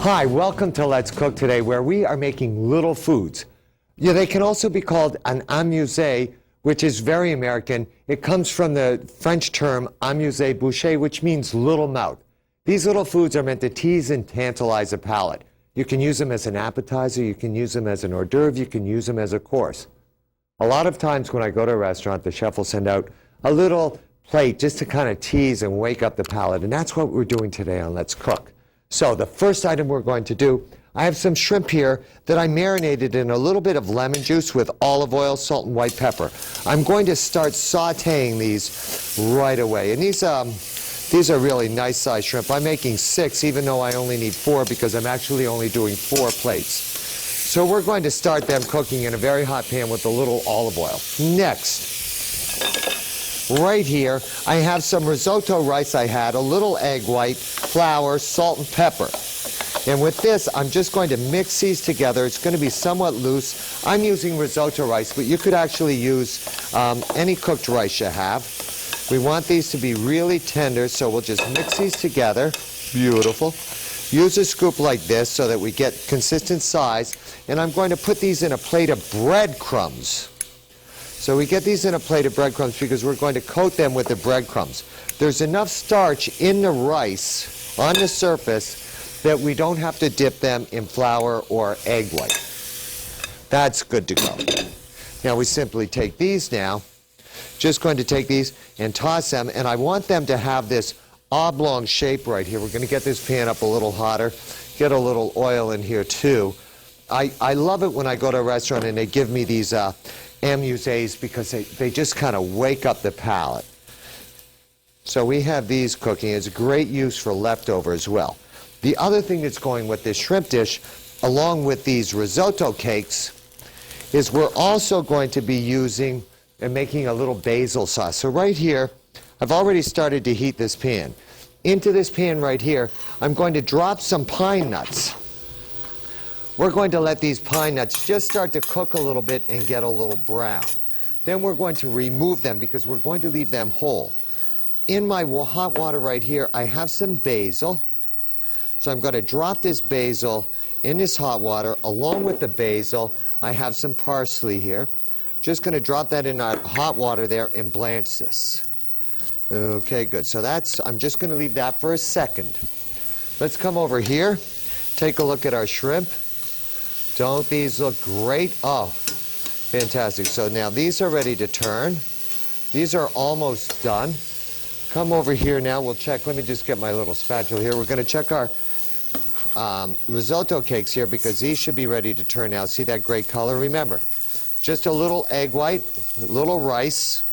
Hi, welcome to Let's Cook Today, where we are making little foods. Yeah, they can also be called an amuse, which is very American. It comes from the French term amuse-bouche, which means little mouth. These little foods are meant to tease and tantalize a palate. You can use them as an appetizer, you can use them as an hors d'oeuvre, you can use them as a course. A lot of times when I go to a restaurant, the chef will send out a little plate just to kind of tease and wake up the palate, and that's what we're doing today on Let's Cook. So the first item we're going to do, I have some shrimp here that I marinated in a little bit of lemon juice with olive oil, salt, and white pepper. I'm going to start sauteing these right away. And these are really nice sized shrimp. I'm making 6, even though I only need 4 because I'm actually only doing 4 plates. So we're going to start them cooking in a very hot pan with a little olive oil. Next, right here, I have some risotto rice I had, a little egg white, flour, salt, and pepper. And with this, I'm just going to mix these together. It's going to be somewhat loose. I'm using risotto rice, but you could actually use any cooked rice you have. We want these to be really tender, so we'll just mix these together. Beautiful. Use a scoop like this so that we get consistent size. And I'm going to put these in a plate of breadcrumbs. So we get these in a plate of breadcrumbs because we're going to coat them with the breadcrumbs. There's enough starch in the rice on the surface that we don't have to dip them in flour or egg white. That's good to go. Now we simply take these now, just going to take these and toss them, and I want them to have this oblong shape right here. We're going to get this pan up a little hotter, get a little oil in here too. I love it when I go to a restaurant and they give me these amuses because they just kind of wake up the palate. So we have these cooking. It's a great use for leftover as well. The other thing that's going with this shrimp dish, along with these risotto cakes, is we're also going to be using and making a little basil sauce. So right here, I've already started to heat this pan. Into this pan right here, I'm going to drop some pine nuts. We're going to let these pine nuts just start to cook a little bit and get a little brown. Then we're going to remove them because we're going to leave them whole. In my hot water right here, I have some basil. So I'm going to drop this basil in this hot water. Along with the basil, I have some parsley here. Just going to drop that in our hot water there and blanch this. Okay, good. So I'm just going to leave that for a second. Let's come over here. Take a look at our shrimp. Don't these look great? Oh, fantastic. So now these are ready to turn. These are almost done. Come over here now. We'll check. Let me just get my little spatula here. We're going to check our risotto cakes here because these should be ready to turn now. See that great color? Remember, just a little egg white, a little rice,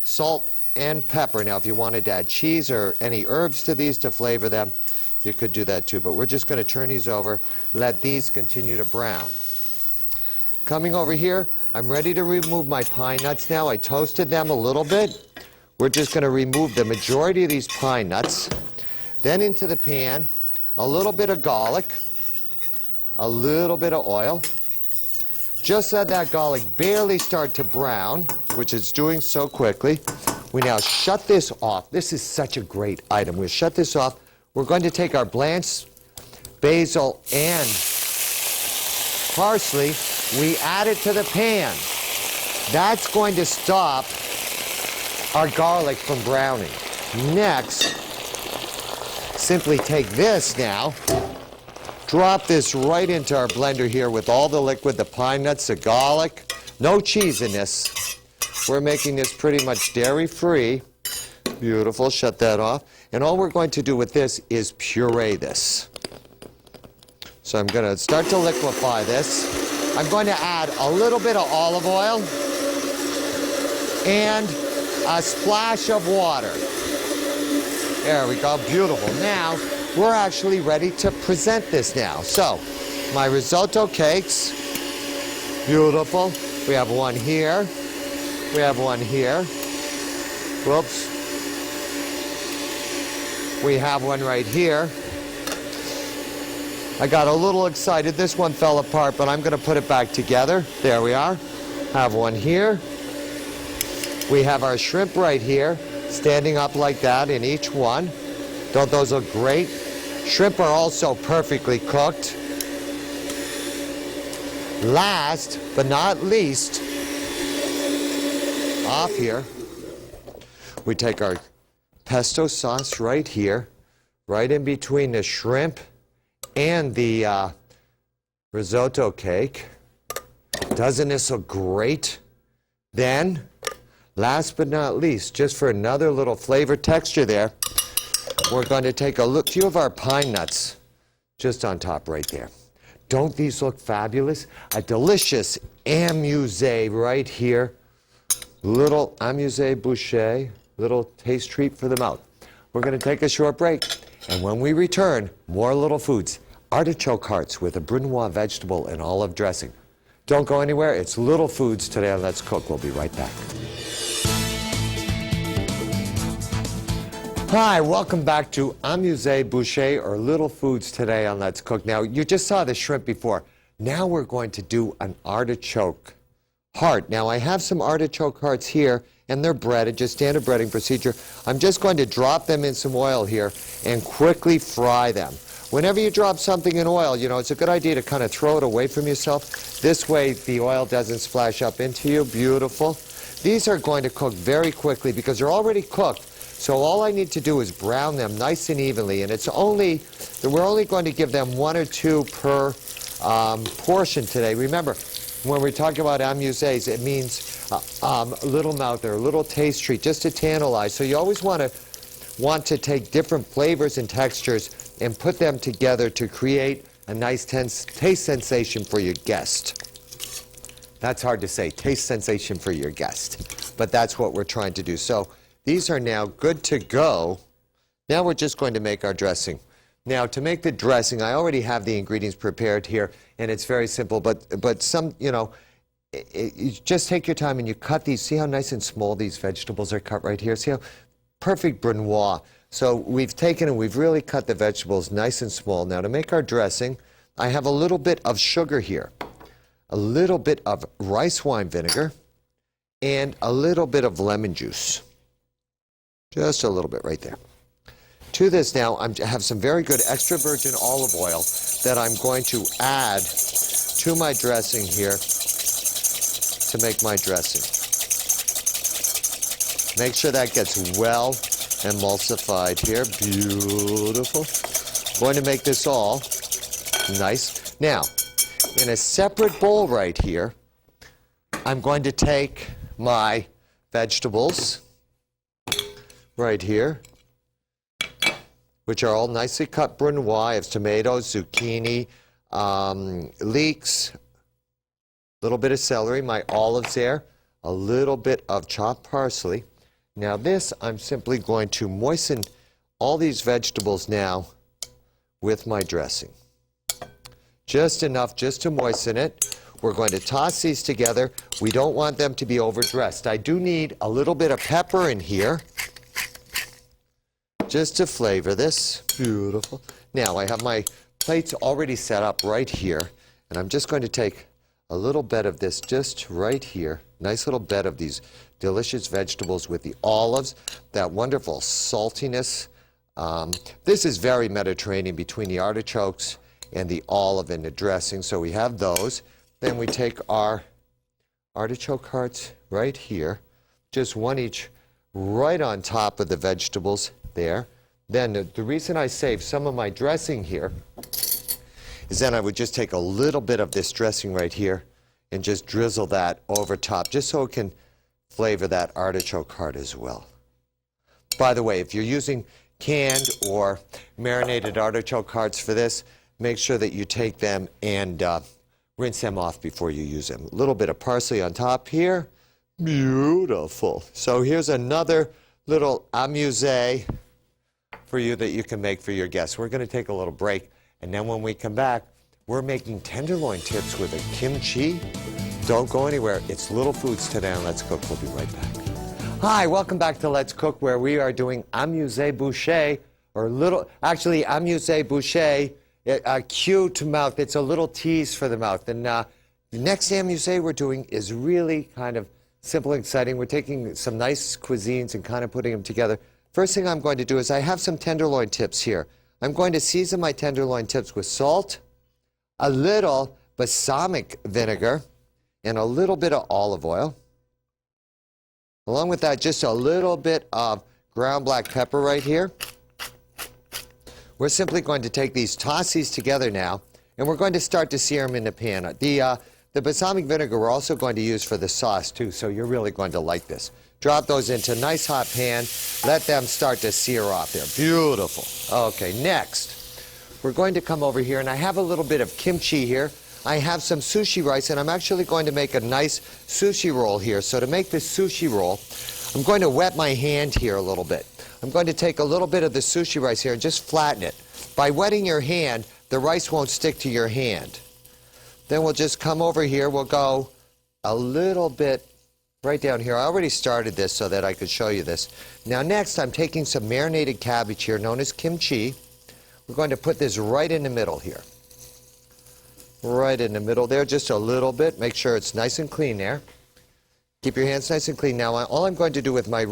salt, and pepper. Now, if you wanted to add cheese or any herbs to these to flavor them, you could do that too. But we're just going to turn these over, let these continue to brown. Coming over here, I'm ready to remove my pine nuts now. I toasted them a little bit. We're just going to remove the majority of these pine nuts. Then into the pan, a little bit of garlic, a little bit of oil. Just let that garlic barely start to brown, which it's doing so quickly. We now shut this off. This is such a great item. We'll shut this off. We're going to take our blanched basil and parsley. We add it to the pan. That's going to stop our garlic from browning. Next, simply take this now, drop this right into our blender here with all the liquid, the pine nuts, the garlic. No cheese in this. We're making this pretty much dairy-free. Beautiful, shut that off. And all we're going to do with this is puree this. So I'm going to start to liquefy this. I'm going to add a little bit of olive oil and a splash of water. There we go, beautiful. Now, we're actually ready to present this now. So, my risotto cakes, beautiful. We have one here. We have one here. Whoops. We have one right here. I got a little excited. This one fell apart, but I'm going to put it back together. There we are. Have one here. We have our shrimp right here, standing up like that in each one. Don't those look great? Shrimp are also perfectly cooked. Last but not least, off here, we take our pesto sauce right here, right in between the shrimp and the risotto cake. Doesn't this look great? Then, last but not least, just for another little flavor texture there, we're going to take a few of our pine nuts just on top right there. Don't these look fabulous? A delicious amuse right here. Little amuse boucher, little taste treat for the mouth. We're going to take a short break, and when we return, more little foods. Artichoke hearts with a brunoise vegetable and olive dressing. Don't go anywhere. It's Little Foods today on Let's Cook. We'll be right back. Hi, welcome back to Amuse Boucher, or Little Foods today on Let's Cook. Now, you just saw the shrimp before. Now we're going to do an artichoke heart. Now, I have some artichoke hearts here, and they're breaded, just standard breading procedure. I'm just going to drop them in some oil here and quickly fry them. Whenever you drop something in oil, you know, it's a good idea to kind of throw it away from yourself. This way, the oil doesn't splash up into you. Beautiful. These are going to cook very quickly because they're already cooked. So all I need to do is brown them nice and evenly, and we're only going to give them 1 or 2 per portion today. Remember, when we're talking about amuses, it means little mouth or a little taste treat, just to tantalize. So you always want to take different flavors and textures and put them together to create a nice taste sensation for your guest. That's hard to say, taste sensation for your guest, but that's what we're trying to do. So these are now good to go. Now we're just going to make our dressing. Now, to make the dressing, I already have the ingredients prepared here, and it's very simple, but some, you know, you just take your time and you cut these. See how nice and small these vegetables are cut right here? See how perfect brunoise. So we've taken and we've really cut the vegetables nice and small. Now, to make our dressing, I have a little bit of sugar here, a little bit of rice wine vinegar, and a little bit of lemon juice. Just a little bit right there. To this now, I have some very good extra virgin olive oil that I'm going to add to my dressing here to make my dressing. Make sure that gets well emulsified here. Beautiful. Going to make this all nice. Now, in a separate bowl right here, I'm going to take my vegetables right here, which are all nicely cut brunoise. I have tomatoes, zucchini, leeks, a little bit of celery, my olives there, a little bit of chopped parsley. Now this, I'm simply going to moisten all these vegetables now with my dressing. Just enough just to moisten it. We're going to toss these together. We don't want them to be overdressed. I do need a little bit of pepper in here, just to flavor this. Beautiful. Now, I have my plates already set up right here, and I'm just going to take a little bit of this just right here. Nice little bed of these delicious vegetables with the olives, that wonderful saltiness. This is very Mediterranean between the artichokes and the olive and the dressing, so we have those. Then we take our artichoke hearts right here, just one each, right on top of the vegetables there. Then the reason I save some of my dressing here is then I would just take a little bit of this dressing right here and just drizzle that over top, just so it can flavor that artichoke heart as well. By the way, if you're using canned or marinated artichoke hearts for this, make sure that you take them and rinse them off before you use them. A little bit of parsley on top here. Beautiful. So here's another little amuse for you that you can make for your guests. We're going to take a little break, and then when we come back, we're making tenderloin tips with a kimchi. Don't go anywhere. It's Little Foods today on Let's Cook. We'll be right back. Hi, welcome back to Let's Cook, where we are doing amuse boucher, or amuse boucher, a cute mouth. It's a little tease for the mouth. And the next amuse we're doing is really kind of simple and exciting. We're taking some nice cuisines and kind of putting them together. First thing I'm going to do is I have some tenderloin tips here. I'm going to season my tenderloin tips with salt, a little balsamic vinegar, and a little bit of olive oil. Along with that, just a little bit of ground black pepper right here. We're simply going to take these, toss these together now, and we're going to start to sear them in the pan. The balsamic vinegar we're also going to use for the sauce too, so you're really going to like this. Drop those into a nice hot pan. Let them start to sear off there. Beautiful. Okay, next, we're going to come over here, and I have a little bit of kimchi here. I have some sushi rice, and I'm actually going to make a nice sushi roll here. So to make this sushi roll, I'm going to wet my hand here a little bit. I'm going to take a little bit of the sushi rice here and just flatten it. By wetting your hand, the rice won't stick to your hand. Then we'll just come over here. We'll go a little bit right down here. I already started this so that I could show you this. Now next, I'm taking some marinated cabbage here, known as kimchi. We're going to put this right in the middle here. Right in the middle there, just a little bit. Make sure it's nice and clean there. Keep your hands nice and clean. Now, all I'm going to do with my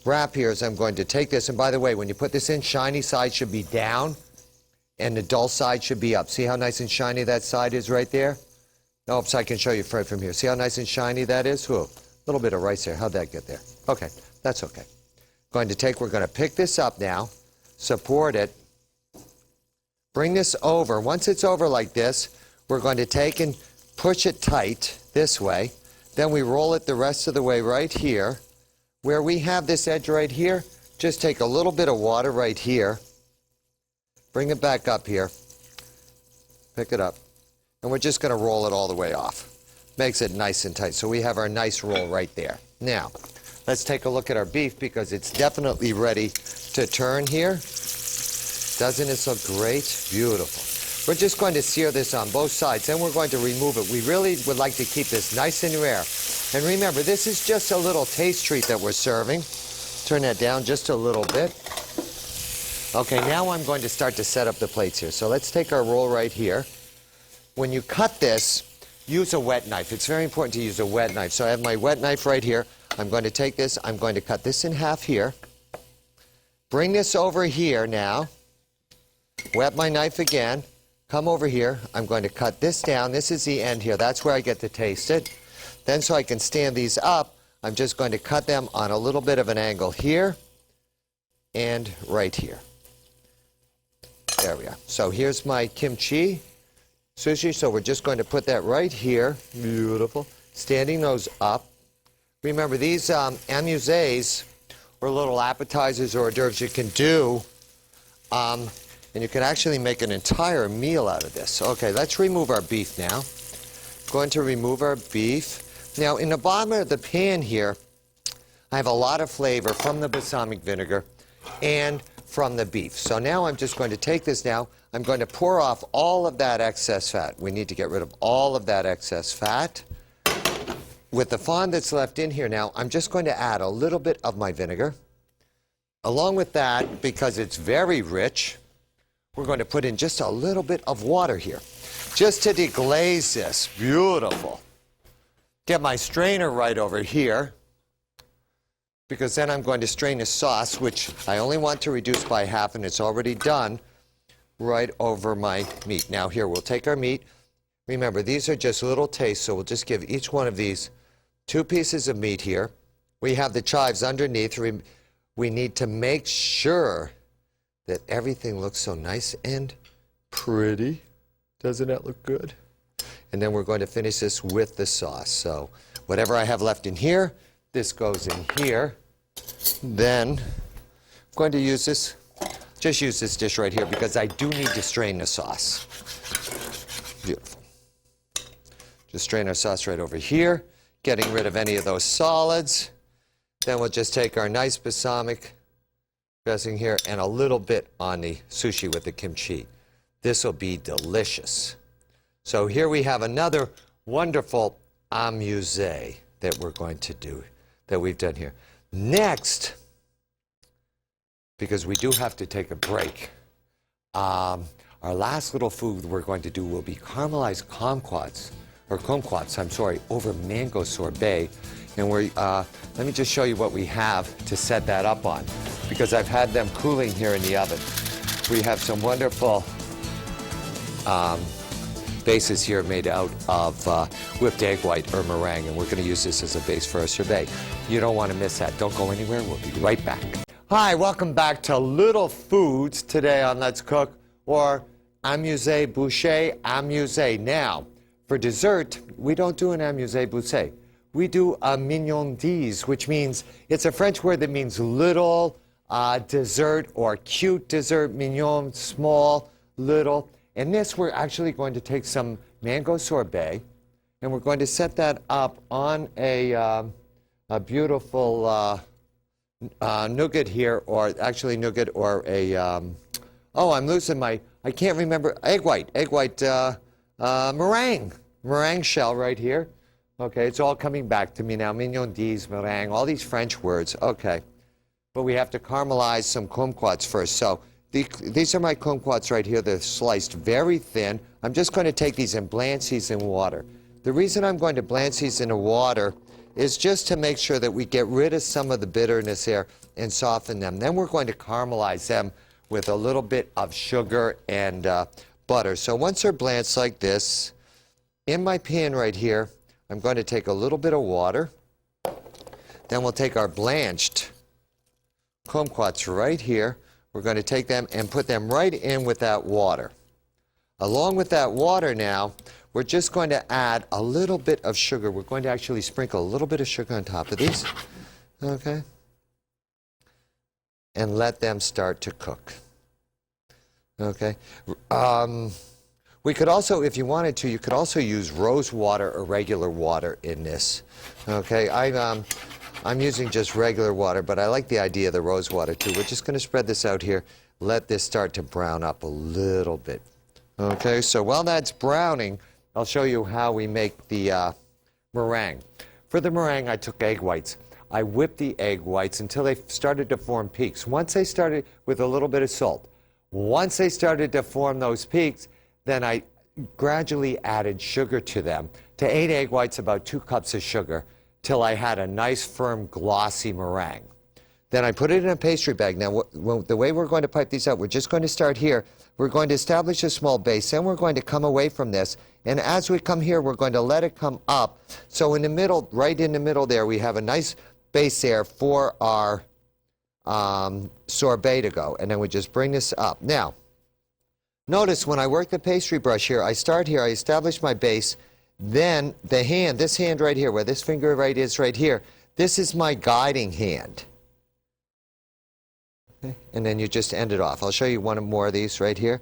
wrap here is I'm going to take this, and by the way, when you put this in, shiny side should be down, and the dull side should be up. See how nice and shiny that side is right there? Oops, I can show you right from here. See how nice and shiny that is? Whoa, a little bit of rice there. How'd that get there? Okay, that's okay. We're going to pick this up now, support it, bring this over. Once it's over like this, we're going to take and push it tight this way. Then we roll it the rest of the way right here. Where we have this edge right here, just take a little bit of water right here. Bring it back up here. Pick it up. And we're just going to roll it all the way off. Makes it nice and tight. So we have our nice roll right there. Now, let's take a look at our beef because it's definitely ready to turn here. Doesn't it look great? Beautiful. We're just going to sear this on both sides, then we're going to remove it. We really would like to keep this nice and rare. And remember, this is just a little taste treat that we're serving. Turn that down just a little bit. Okay, now I'm going to start to set up the plates here. So let's take our roll right here. When you cut this, use a wet knife. It's very important to use a wet knife. So I have my wet knife right here. I'm going to take this, I'm going to cut this in half here. Bring this over here now. Wet my knife again. Come over here. I'm going to cut this down. This is the end here. That's where I get to taste it. Then so I can stand these up, I'm just going to cut them on a little bit of an angle here and right here. There we are. So here's my kimchi sushi. So we're just going to put that right here. Beautiful. Standing those up. Remember, these amuses, or little appetizers or hors d'oeuvres you can do, and you can actually make an entire meal out of this. Okay, let's remove our beef now. Going to remove our beef. Now, in the bottom of the pan here, I have a lot of flavor from the balsamic vinegar and from the beef. So now I'm just going to take this now. I'm going to pour off all of that excess fat. We need to get rid of all of that excess fat. With the fond that's left in here now, I'm just going to add a little bit of my vinegar. Along with that, because it's very rich, we're going to put in just a little bit of water here, just to deglaze this. Beautiful. Get my strainer right over here, because then I'm going to strain the sauce, which I only want to reduce by half, and it's already done, right over my meat. Now here, we'll take our meat. Remember, these are just little tastes, so we'll just give each one of these 2 pieces of meat here. We have the chives underneath. We need to make sure that everything looks so nice and pretty. Doesn't that look good? And then we're going to finish this with the sauce. So whatever I have left in here, this goes in here. Then I'm going to use this, just use this dish right here because I do need to strain the sauce. Beautiful. Just strain our sauce right over here, getting rid of any of those solids. Then we'll just take our nice balsamic dressing here and a little bit on the sushi with the kimchi. This will be delicious. So here we have another wonderful amuse that we're going to do, that we've done here. Next, because we do have to take a break, our last little food we're going to do will be caramelized kumquats, over mango sorbet. And let me just show you what we have to set that up on, because I've had them cooling here in the oven. We have some wonderful bases here made out of whipped egg white or meringue, and we're going to use this as a base for our sorbet. You don't want to miss that. Don't go anywhere. We'll be right back. Hi, welcome back to Little Foods today on Let's Cook, or Amuse Boucher Amuse. Now, for dessert, we don't do an Amuse Boucher. We do a mignondise, which means it's a French word that means little dessert or cute dessert, mignon, small, little. And this, we're actually going to take some mango sorbet, and we're going to set that up on a beautiful nougat here, or actually nougat or a, oh, I'm losing my, I can't remember, egg white meringue shell right here. Okay, it's all coming back to me now, mignondise, meringue, all these French words, okay. But we have to caramelize some kumquats first. So these are my kumquats right here. They're sliced very thin. I'm just going to take these and blanch these in water. The reason I'm going to blanch these in the water is just to make sure that we get rid of some of the bitterness here and soften them. Then we're going to caramelize them with a little bit of sugar and butter. So once they're blanched like this, in my pan right here, I'm going to take a little bit of water. Then we'll take our blanched kumquats right here. We're going to take them and put them right in with that water. Along with that water now, we're just going to add a little bit of sugar. We're going to actually sprinkle a little bit of sugar on top of these. Okay? And let them start to cook. Okay? We could also, if you wanted to, you could also use rose water or regular water in this. Okay? I'm using just regular water, but I like the idea of the rose water too. We're just going to spread this out here. Let this start to brown up a little bit. Okay, so while that's browning, I'll show you how we make the meringue. For the meringue, I took egg whites. I whipped the egg whites until they started to form peaks. Once they started with a little bit of salt, once they started to form those peaks, then I gradually added sugar to them. To 8 egg whites, about 2 cups of sugar, till I had a nice, firm, glossy meringue. Then I put it in a pastry bag. Now, the way we're going to pipe these out, we're just going to start here. We're going to establish a small base, then we're going to come away from this. And as we come here, we're going to let it come up. So in the middle, right in the middle there, we have a nice base there for our sorbet to go. And then we just bring this up. Now, notice when I work the pastry brush here, I start here, I establish my base. Then the hand, this hand right here, where this finger right is right here, this is my guiding hand. Okay. And then you just end it off. I'll show you one more of these right here.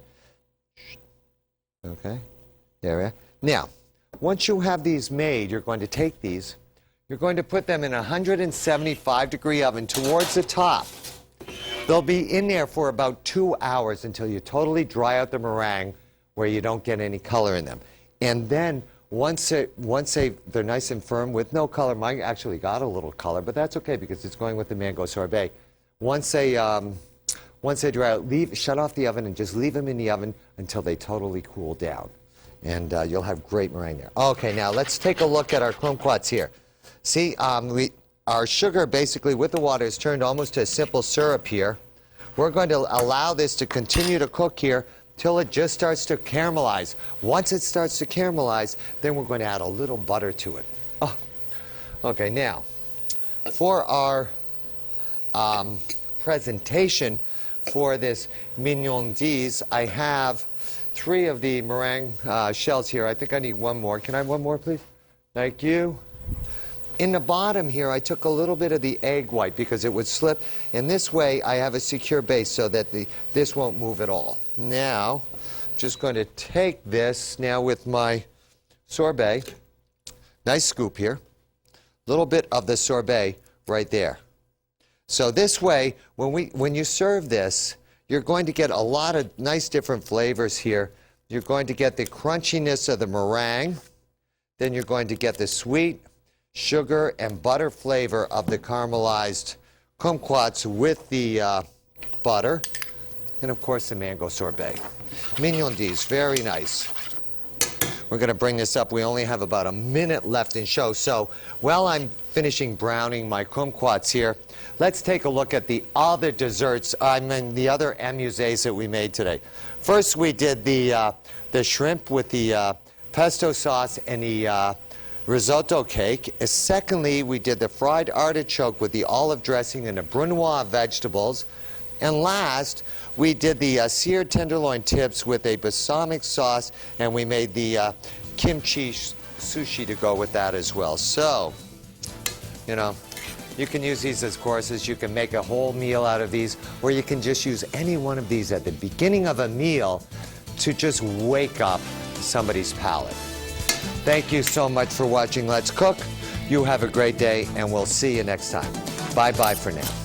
Okay, there we are. Now, once you have these made, you're going to take these, you're going to put them in a 175-degree oven towards the top. They'll be in there for about 2 hours until you totally dry out the meringue where you don't get any color in them. And then once they're nice and firm with no color, mine actually got a little color, but that's okay because it's going with the mango sorbet. Once they dry out, shut off the oven and just leave them in the oven until they totally cool down. And you'll have great meringue there. Okay, now let's take a look at our kumquats here. See, our sugar basically with the water is turned almost to a simple syrup here. We're going to allow this to continue to cook here till it just starts to caramelize. Once it starts to caramelize, then we're going to add a little butter to it. Oh. Okay, now, for our presentation for this mignondise, I have 3 of the meringue shells here. I think I need one more. Can I have one more, please? Thank you. In the bottom here, I took a little bit of the egg white because it would slip. And this way, I have a secure base so that this won't move at all. Now, I'm just going to take this now with my sorbet. Nice scoop here. Little bit of the sorbet right there. So this way, when you serve this, you're going to get a lot of nice different flavors here. You're going to get the crunchiness of the meringue. Then you're going to get the sweet sugar and butter flavor of the caramelized kumquats with the butter. And of course the mango sorbet. Mignondise, very nice. We're going to bring this up. We only have about a minute left in show. So while I'm finishing browning my kumquats here, let's take a look at the other desserts, the other amuses that we made today. First, we did the shrimp with the pesto sauce and the risotto cake. Secondly, we did the fried artichoke with the olive dressing and the brunoise vegetables. And last, we did the seared tenderloin tips with a balsamic sauce, and we made the kimchi sushi to go with that as well. So, you know, you can use these as courses. You can make a whole meal out of these, or you can just use any one of these at the beginning of a meal to just wake up somebody's palate. Thank you so much for watching Let's Cook. You have a great day, and we'll see you next time. Bye-bye for now.